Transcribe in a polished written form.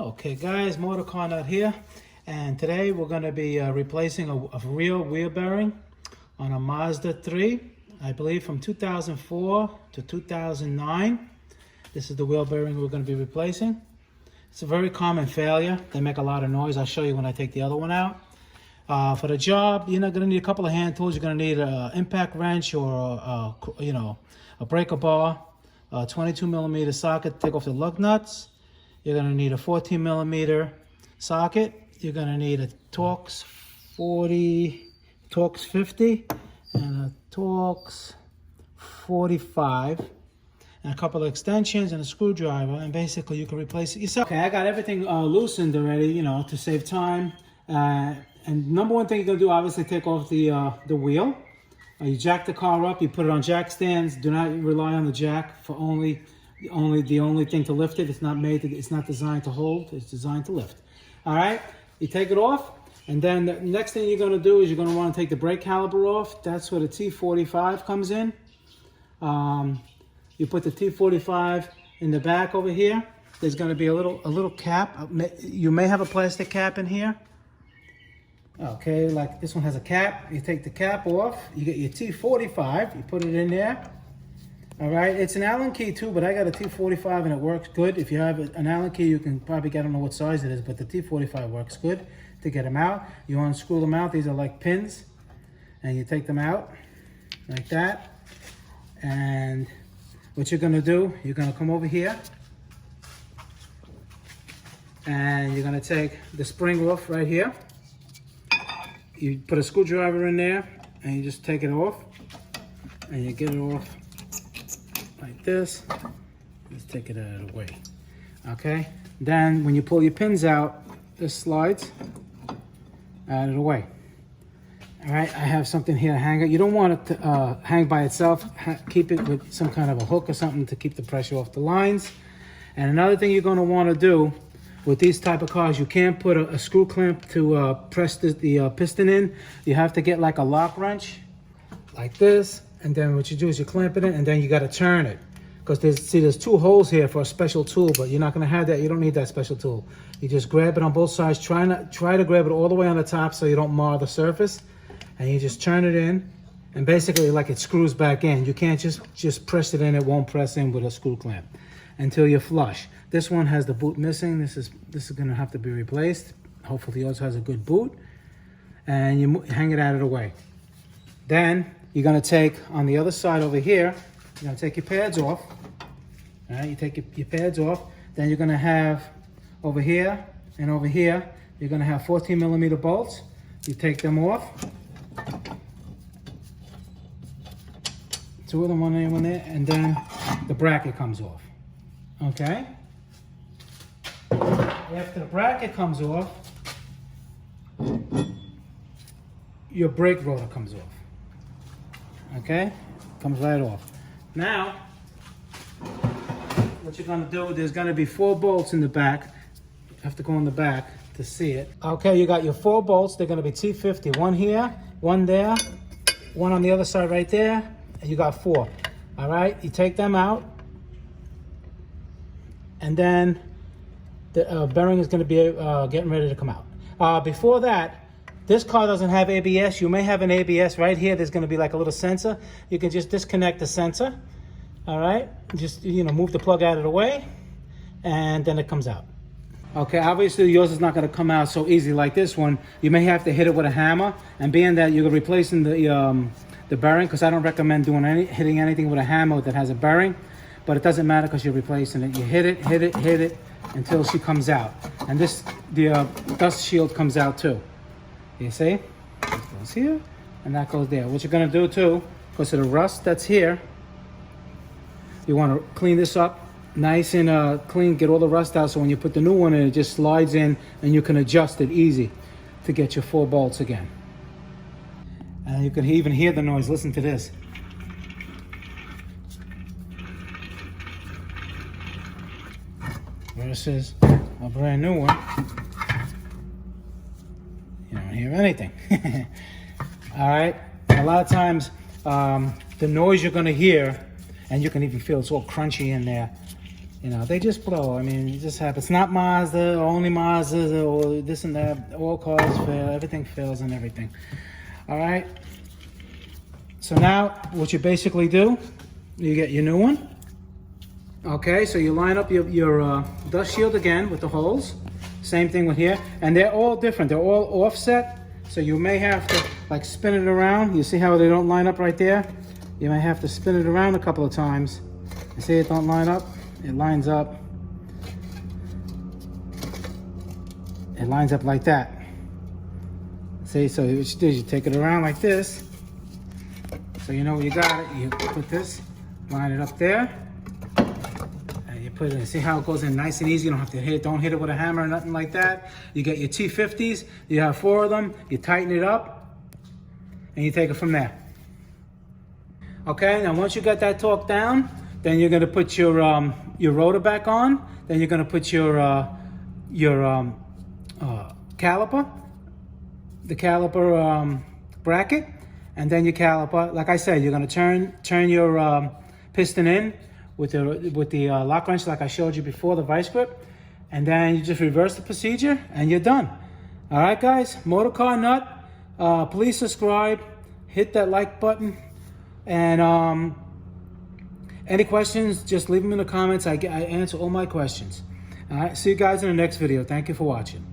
Okay guys, Motorcarnut here, and today we're going to be replacing a real wheel bearing on a Mazda 3, I believe from 2004 to 2009. This is the wheel bearing we're going to be replacing. It's a very common failure. They make a lot of noise. I'll show you when I take the other one out. For the job, you're not going to need a couple of hand tools. You're going to need an impact wrench or a breaker bar, a 22 millimeter socket to take off the lug nuts. You're going to need a 14 millimeter socket. You're going to need a Torx 40, Torx 50, and a Torx 45, and a couple of extensions and a screwdriver, and basically you can replace it yourself. Okay, I got everything loosened already, to save time. And number one thing you're going to do, obviously, take off the wheel. You jack the car up, you put it on jack stands. Do not rely on the jack for the only thing to lift it. It's not designed to hold, it's designed to lift. All right, you take it off, and then the next thing you're going to do is you're going to want to take the brake caliper off. That's where the T45 comes in. You put the T45 in the back over here. There's going to be a little cap. You may have a plastic cap in here. Okay, like this one has a cap. You take the cap off, you get your T45, you put it in there. All right, it's an Allen key too, but I got a T45 and it works good. If you have an Allen key, you can probably get, I don't know what size it is, but the T45 works good to get them out. You unscrew them out. These are like pins, and you take them out like that. And what you're gonna do, you're gonna come over here, and you're gonna take the spring off right here. You put a screwdriver in there, and you just take it off, and you get it off like this. Just take it out of the way. Okay, then when you pull your pins out, this slides out of the way. All right, I have something here to hang it. You don't want it to hang by itself. Keep it with some kind of a hook or something to keep the pressure off the lines. And another thing you're going to want to do with these type of cars, you can't put a screw clamp to press the piston in. You have to get like a lock wrench like this. And then what you do is you clamp it in, and then you got to turn it. Because there's two holes here for a special tool, but you're not going to have that. You don't need that special tool. You just grab it on both sides. Try to grab it all the way on the top so you don't mar the surface. And you just turn it in, and basically like it screws back in. You can't just press it in. It won't press in with a screw clamp until you're flush. This one has the boot missing. This is going to have to be replaced. Hopefully yours has a good boot. And you hang it out of the way. Then you're going to take, on the other side over here, you're going to take your pads off. All right, you take your pads off. Then you're going to have over here and over here, you're going to have 14 millimeter bolts. You take them off. Two of them, one there, and then the bracket comes off. Okay? After the bracket comes off, your brake rotor comes off. Okay? Comes right off. Now, what you're going to do, there's going to be 4 bolts in the back. You have to go in the back to see it. Okay, you got your 4 bolts. They're going to be T50. One here, one there, one on the other side right there, and you got 4. All right? You take them out, and then the bearing is going to be getting ready to come out. Before that, this car doesn't have ABS. You may have an ABS right here. There's going to be like a little sensor. You can just disconnect the sensor. All right, just move the plug out of the way, and then it comes out. Okay, obviously yours is not going to come out so easy like this one. You may have to hit it with a hammer, and being that you're replacing the bearing, because I don't recommend hitting anything with a hammer that has a bearing, but it doesn't matter because you're replacing it. You hit it until she comes out, and the dust shield comes out too. You see, it goes here, and that goes there. What you're going to do too, because of the rust that's here, you want to clean this up nice and clean, get all the rust out, so when you put the new one in, it just slides in, and you can adjust it easy to get your 4 bolts again. And you can even hear the noise. Listen to this. Versus a brand new one. You don't hear anything. All right, a lot of times the noise you're going to hear, and you can even feel it's all crunchy in there, You know, they just blow. I mean, it just happens. It's not Mazda, only Mazda, or this and that. All cars fail. Everything fails and everything. All right. So now, what you basically do, you get your new one. Okay, so you line up your dust shield again with the holes. Same thing with here. And they're all different. They're all offset. So you may have to like spin it around. You see how they don't line up right there? You may have to spin it around a couple of times. You see it don't line up? It lines up. It lines up like that. See, so what you do is you take it around like this. So you know where you got it. You put this, line it up there. And you put it in. See how it goes in nice and easy. You don't have to hit it. Don't hit it with a hammer or nothing like that. You get your T50s. You have 4 of them. You tighten it up. And you take it from there. Okay, now once you got that torque down, then you're going to put your rotor back on. Then you're going to put your caliper, the caliper bracket, and then your caliper. Like I said, you're going to turn your piston in with the lock wrench, like I showed you before, the vice grip, and then you just reverse the procedure, and you're done. All right, guys, Motorcarnut. Please subscribe, hit that like button, and any questions, just leave them in the comments. I answer all my questions. All right, see you guys in the next video. Thank you for watching.